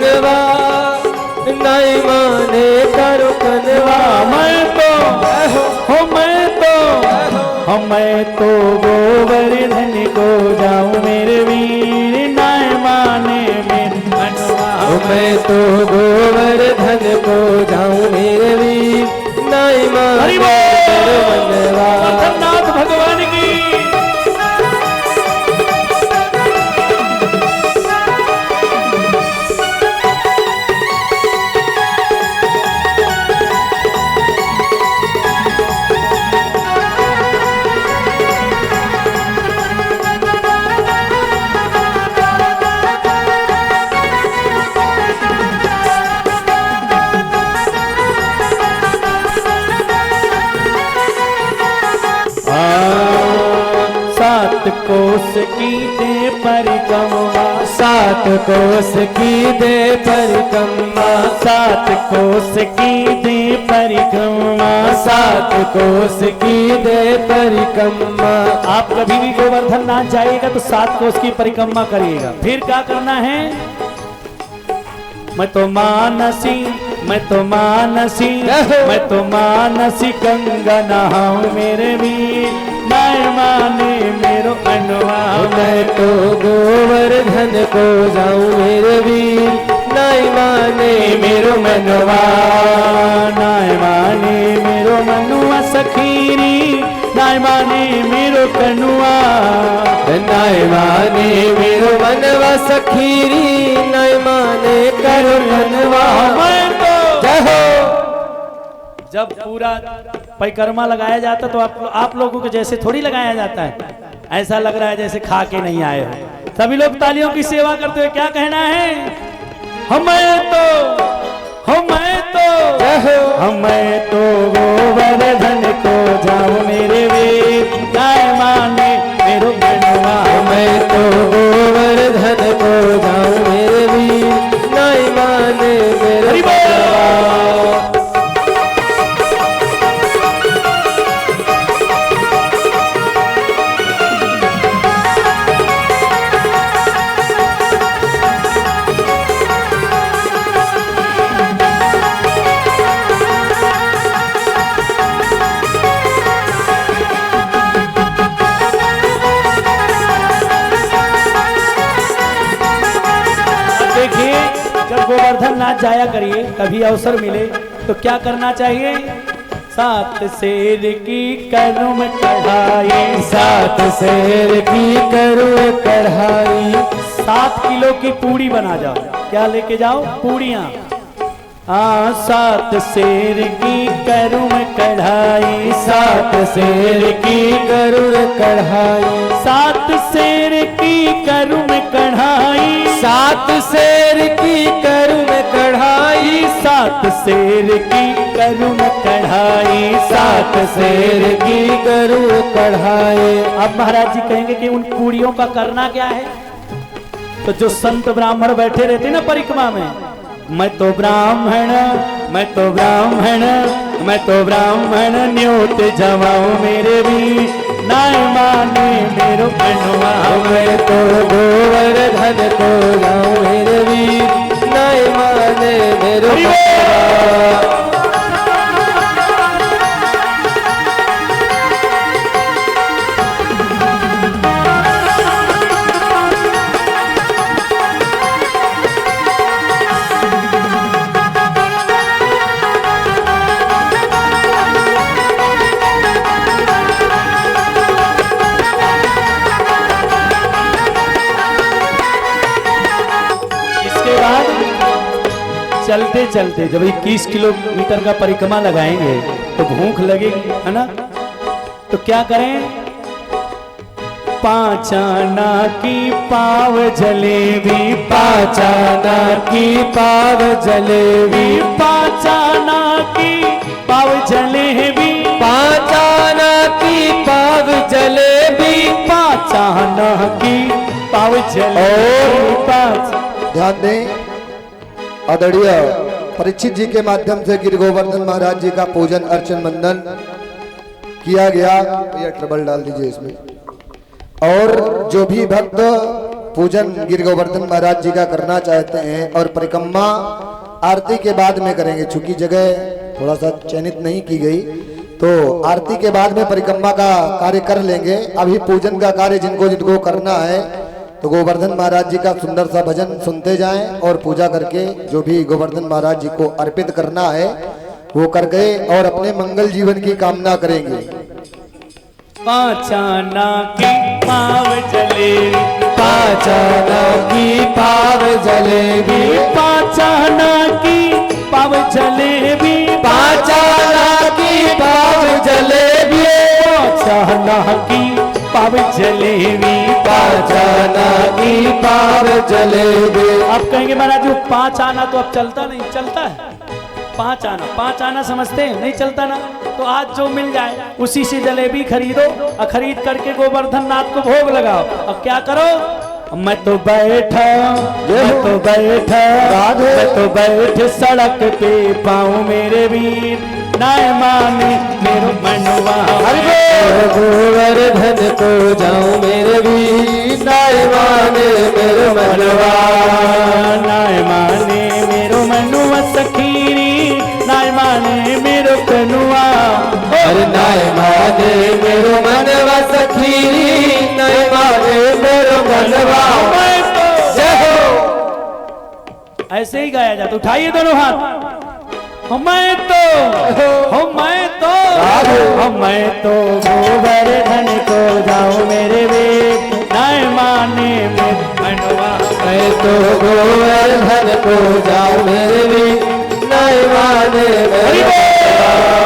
मनवा, नहीं माने करो कनवा। मैं तो गोवर्धन को जाऊं मेरे वीर, नहीं माने मेरे मनवा। मैं तो गोवर्धन को जाऊं मेरे वीर, नहीं माने मेरे मनवा। नाथ भगवान की कोस की दे परिक्रमा, 7 कोस की दे परिक्रमा, 7 कोस की दे परिक्रमा, 7 कोस की दे परिक्रमा। आप कभी भी गोवर्धन नाथ जाइएगा तो 7 कोस की परिक्रमा करिएगा। फिर क्या करना है? मैं तो मानसी गंगा नहाऊं मेरे वीर, नहीं माने मेरो मनवा। मैं तो गोवर्धन को जाऊं मेरे वीर, नहीं माने मेरो मनवा। नहीं माने मेरो मनुआ सखीरी, नहीं माने मेरो कनुआ। नहीं माने मेरो मनवा सखीरी, नहीं माने करो मनवा। मैं तो जय हो। जब पूरा परिक्रमा लगाया जाता तो आप लोगों को जैसे थोड़ी लगाया जाता है, ऐसा लग रहा है जैसे खा के नहीं आए हो। सभी लोग तालियों की सेवा करते हुए क्या कहना है? हमें तो गोवर्धन को जाऊं मेरे वीर, नहीं माने मेरो मनवा। मैं तो गोवर्धन को जाऊं मेरे वीर, नहीं माने मेरे मनवा। गोवर्धन नाथ जाया करिए, कभी अवसर मिले तो क्या करना चाहिए? 7 शेर की करूं मैं कढ़ाई, 7 शेर की करूं कढ़ाई। 7 किलो की पूड़ी बना जाओ। क्या लेके जाओ? पूड़ियाँ। 7 शेर की करूं मैं कढ़ाई, 7 शेर की करूं कढ़ाई। 7 शेर की करूं मैं कढ़ाई, 7 शेर की करूं मैं कढ़ाई। 7 शेर की करूं मैं कढ़ाई, 7 शेर की करूं कढ़ाई। अब महाराज जी कहेंगे कि उन पूड़ियों का करना क्या है? तो जो संत ब्राह्मण बैठे रहते ना परिक्रमा में, मैं तो ब्राह्मण न्योत जमाऊं मेरे भी, नहीं माने मेरो मनवा। मैं तो गोवर्धन को जाऊं मेरे वीर, नहीं माने मेरो मनवा। चलते चलते जब 21 किलोमीटर का परिक्रमा लगाएंगे तो भूख लगेगी, है ना? तो क्या करें? 5 आना की पाव जलेबी, 5 आना की पाव जलेबी, 5 आना की पाव जलेबी, 5 आना की पाव जलेबी, 5 आना की पाव जलेबी। ध्यान दें, आदरणीय परीक्षित जी के माध्यम से गिर गोवर्धन महाराज जी का पूजन अर्चन वंदन किया गया। यह ट्रबल डाल दीजिए इसमें। और जो भी भक्त पूजन गिर गोवर्धन महाराज जी का करना चाहते हैं और परिक्रमा आरती के बाद में करेंगे, चूंकि जगह थोड़ा सा चयनित नहीं की गई, तो आरती के बाद में परिक्रमा का कार्य कर लेंगे। अभी पूजन का कार्य जिनको जिनको करना है तो गोवर्धन महाराज जी का सुंदर सा भजन सुनते जाएं और पूजा करके जो भी गोवर्धन महाराज जी को अर्पित करना है वो कर गए और अपने मंगल जीवन की कामना करेंगे। पाचाना की पाव जलेबी, पाचाना की पाव जलेबी, पाचाना की पाव जलेबी, पाचाना की पाव जलेबी, पाचाना की पाव जलेबी, पाचाना की पाव जलेबी। आप कहेंगे महाराज जो 5 आना तो अब चलता नहीं, चलता है 5 आना समझते हैं, नहीं चलता ना। तो आज जो मिल जाए उसी से जलेबी खरीदो और खरीद करके गोवर्धन नाथ को भोग लगाओ। अब क्या करो, मैं तो बैठा मैं तो बैठ सड़क पे पाऊं मेरे वीर, नाय माने मेरो मनवा, गोवर्धन को जाऊं मेरे वीर, नाय माने मेरो मनवा, नाय माने मेरो मनुआ सखीरी, नाय माने मेरो कनुआ, अरे नाय माने मेरो मनवा सखीरी, नाय माने मेरो मनवा। ऐसे ही गाया जाता, उठाइए दोनों हाथ। मैं तो गोवर्धन को जाऊं मेरे वीर, नाय माने मेरो मनवा, मैं तो गोवर्धन को जाऊं मेरे वीर, नाय माने मेरो मनवा।